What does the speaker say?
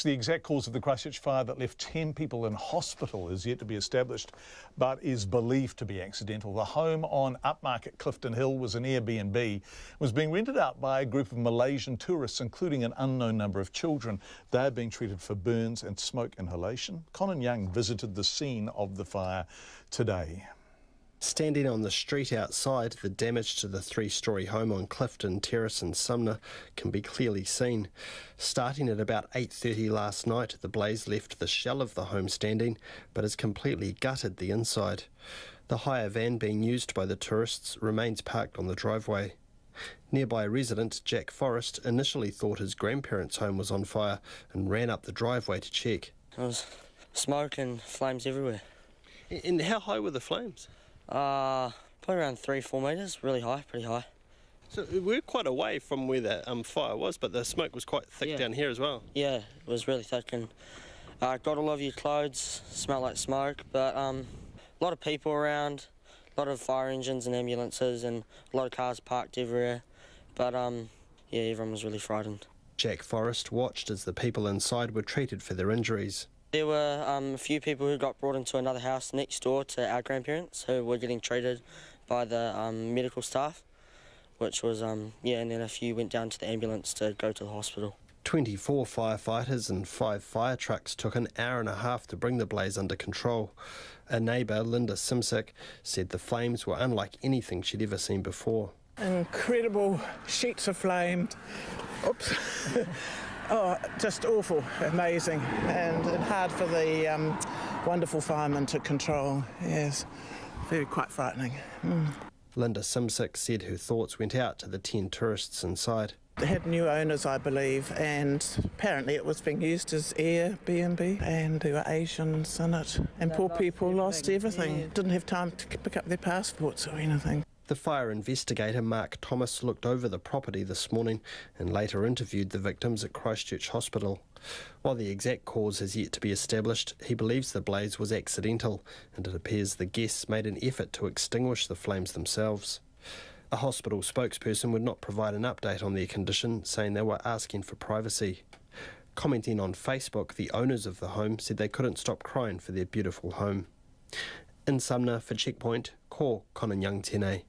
The exact cause of the Christchurch fire that left 10 people in hospital is yet to be established, but is believed to be accidental. The home on upmarket Clifton Hill was an AirB&B, was being rented out by a group of Malaysian tourists, including an unknown number of children. They're being treated for burns and smoke inhalation. Conan Young visited the scene of the fire today. Standing on the street outside, the damage to the three-storey home on Clifton Terrace in Sumner can be clearly seen. Starting at about 8:30 last night, the blaze left the shell of the home standing, but has completely gutted the inside. The hire van being used by the tourists remains parked on the driveway. Nearby resident Jack Forrest initially thought his grandparents' home was on fire and ran up the driveway to check. There was smoke and flames everywhere. And how high were the flames? Probably around 3-4 metres, really high, pretty high. So we're quite away from where that fire was, but the smoke was quite thick down here as well. Yeah, it was really thick and got all over your clothes, smelled like smoke, but a lot of people around, a lot of fire engines and ambulances and a lot of cars parked everywhere, but yeah, everyone was really frightened. Jack Forrest watched as the people inside were treated for their injuries. There were a few people who got brought into another house next door to our grandparents who were getting treated by the medical staff, which was, and then a few went down to the ambulance to go to the hospital. 24 firefighters and 5 fire trucks took an hour and a half to bring the blaze under control. A neighbour, Linda Simsick, said the flames were unlike anything she'd ever seen before. Incredible sheets of flame. Oops. Oh, just awful, amazing, and hard for the wonderful firemen to control. Yes, quite frightening. Linda Simsick said her thoughts went out to the 10 tourists inside. They had new owners, I believe, and apparently it was being used as AirB&B, and there were Asians in it, and poor people lost everything. Didn't have time to pick up their passports or anything. The fire investigator, Mark Thomas, looked over the property this morning and later interviewed the victims at Christchurch Hospital. While the exact cause has yet to be established, he believes the blaze was accidental, and it appears the guests made an effort to extinguish the flames themselves. A hospital spokesperson would not provide an update on their condition, saying they were asking for privacy. Commenting on Facebook, the owners of the home said they couldn't stop crying for their beautiful home. In Sumner for Checkpoint, ko Conan Young tēnei.